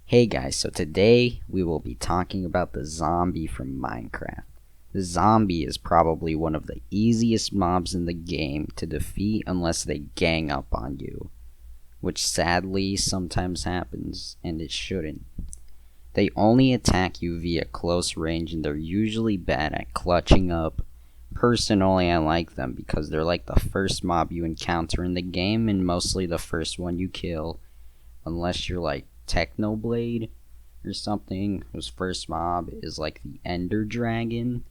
Hey guys, so today we will be talking about the zombie from Minecraft. The zombie is probably one of the easiest mobs in the game to defeat unless they gang up on you, which sadly sometimes happens, and it shouldn't. They only attack you via close range and they're usually bad at clutching up. Personally, I like them because they're like the first mob you encounter in the game and mostly the first one you kill, unless you're like Technoblade or something, whose first mob is like the Ender Dragon.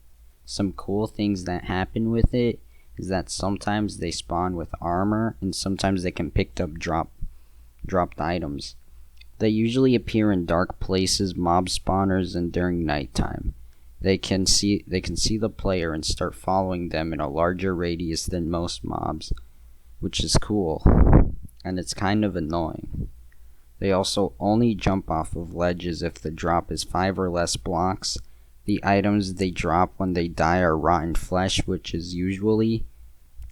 Some cool things that happen with it is that sometimes they spawn with armor and sometimes they can pick up dropped items. They usually appear in dark places, mob spawners, and during nighttime. They can see the player and start following them in a larger radius than most mobs, which is cool, and it's kind of annoying. They also only jump off of ledges if the drop is 5 or less blocks. The items they drop when they die are rotten flesh, which is usually,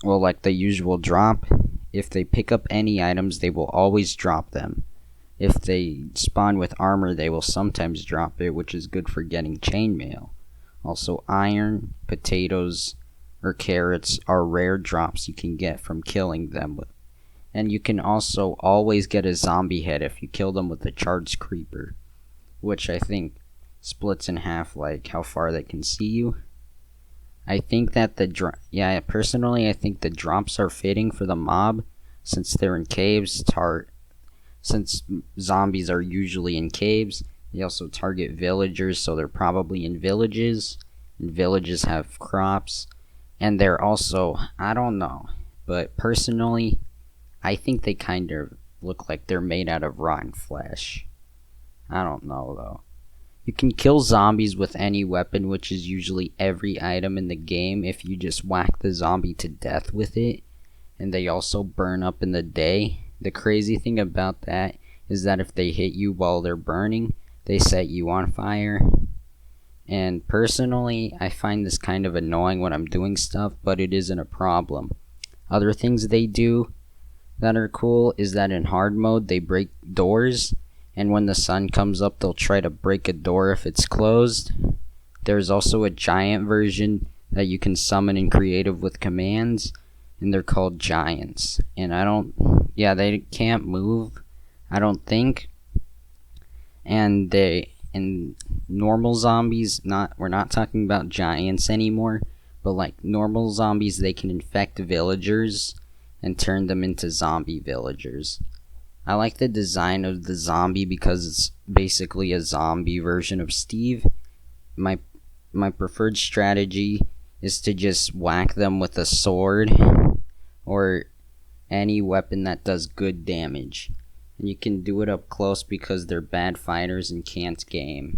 well, like the usual drop. If they pick up any items, they will always drop them. If they spawn with armor, they will sometimes drop it, which is good for getting chainmail. Also, iron, potatoes, or carrots are rare drops you can get from killing them. And you can also always get a zombie head if you kill them with a charged creeper, which I think splits in half like how far they can see you. I think that personally I think the drops are fitting for the mob since they're in caves. Since zombies are usually in caves, they also target villagers, so they're probably in villages, and villages have crops, and they're also, I don't know, but personally I think they kind of look like they're made out of rotten flesh. I don't know though. You can kill zombies with any weapon, which is usually every item in the game, if you just whack the zombie to death with it. And they also burn up in the day. The crazy thing about that is that if they hit you while they're burning, they set you on fire. And personally, I find this kind of annoying when I'm doing stuff, but it isn't a problem. Other things they do that are cool is that in hard mode they break doors, and when the sun comes up they'll try to break a door if it's closed. There's also a giant version that you can summon in creative with commands, and they're called giants. And they can't move, I don't think. And in normal zombies, we're not talking about giants anymore, but like normal zombies, they can infect villagers and turn them into zombie villagers. I like the design of the zombie because it's basically a zombie version of Steve. My preferred strategy is to just whack them with a sword or any weapon that does good damage. And you can do it up close because they're bad fighters and can't game.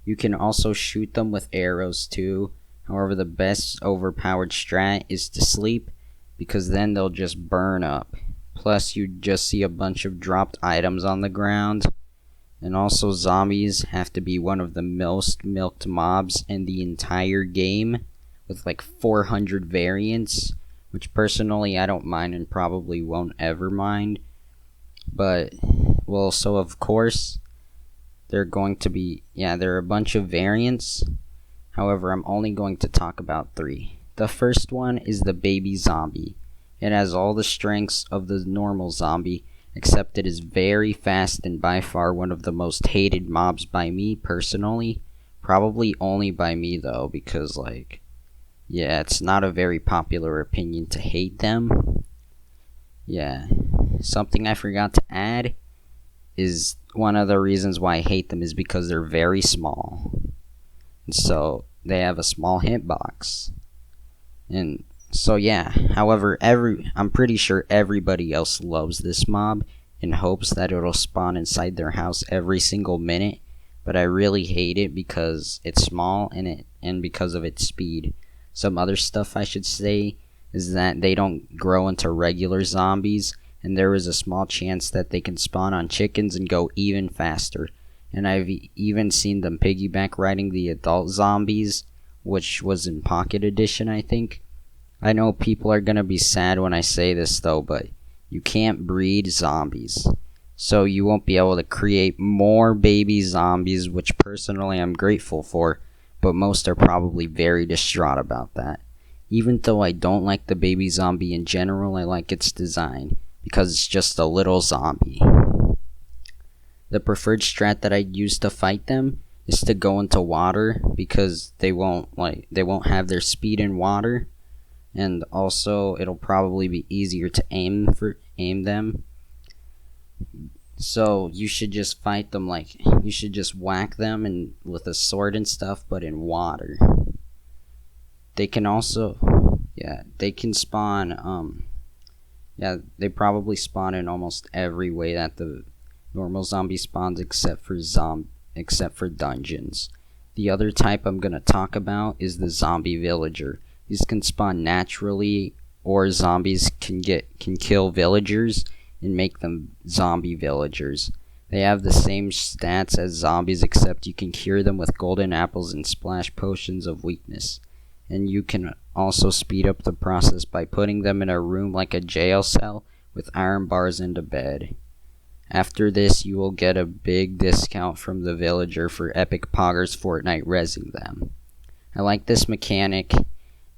You can also shoot them with arrows too. However, the best overpowered strat is to sleep, because then they'll just burn up. Plus, you just see a bunch of dropped items on the ground. And also, zombies have to be one of the most milked mobs in the entire game, with like 400 variants, which personally I don't mind and probably won't ever mind. But, well, so of course, there are a bunch of variants. However, I'm only going to talk about 3. The first one is the baby zombie. It has all the strengths of the normal zombie, except it is very fast and by far one of the most hated mobs by me personally. Probably only by me though, because it's not a very popular opinion to hate them. Yeah. Something I forgot to add is one of the reasons why I hate them is because they're very small. And so they have a small hitbox. And so yeah, however, I'm pretty sure everybody else loves this mob in hopes that it'll spawn inside their house every single minute, but I really hate it because it's small and because of its speed. Some other stuff I should say is that they don't grow into regular zombies, and there is a small chance that they can spawn on chickens and go even faster. And I've even seen them piggyback riding the adult zombies, which was in Pocket Edition, I think. I know people are gonna be sad when I say this though, but you can't breed zombies. so you won't be able to create more baby zombies, which personally I'm grateful for, but most are probably very distraught about that. Even though I don't like the baby zombie in general, I like its design, because it's just a little zombie. The preferred strat that I'd use to fight them is to go into water, because they won't have their speed in water, and also it'll probably be easier to aim them. So you should just fight them you should just whack them and with a sword and stuff, but in water. They can also, they can spawn, they probably spawn in almost every way that the normal zombie spawns, except for dungeons. The other type I'm gonna talk about is the zombie villager. These can spawn naturally, or zombies can kill villagers and make them zombie villagers. They have the same stats as zombies, except you can cure them with golden apples and splash potions of weakness. And you can also speed up the process by putting them in a room like a jail cell with iron bars and a bed. After this, you will get a big discount from the villager for Epic Poggers Fortnite rezzing them. I like this mechanic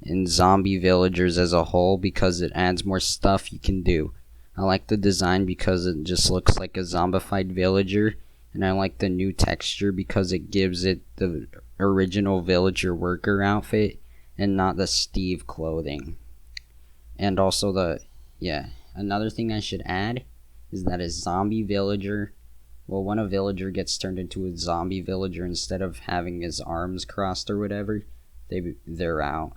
in zombie villagers as a whole because it adds more stuff you can do. I like the design because it just looks like a zombified villager, and I like the new texture because it gives it the original villager worker outfit and not the Steve clothing. And also another thing I should add is that a zombie villager, when a villager gets turned into a zombie villager, instead of having his arms crossed or whatever, they're out.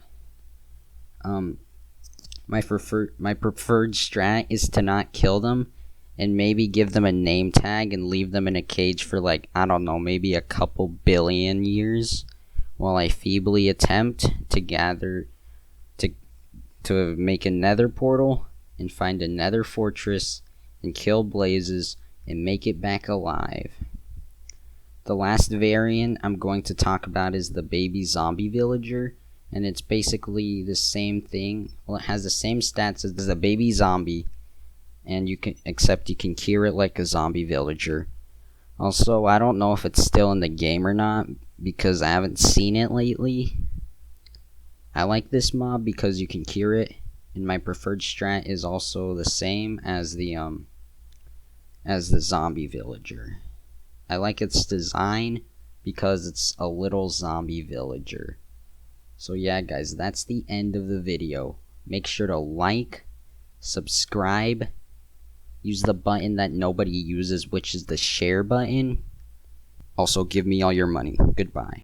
My preferred strat is to not kill them and maybe give them a name tag and leave them in a cage for maybe a couple billion years while I feebly attempt to make a nether portal and find a nether fortress and kill blazes and make it back alive. The last variant I'm going to talk about is the baby zombie villager. And it's basically the same thing. Well, it has the same stats as a baby zombie, and except you can cure it like a zombie villager. Also, I don't know if it's still in the game or not because I haven't seen it lately. I like this mob because you can cure it, and my preferred strat is also the same as the zombie villager. I like its design because it's a little zombie villager. So yeah, guys, that's the end of the video. Make sure to like, subscribe, use the button that nobody uses, which is the share button. Also, give me all your money. Goodbye.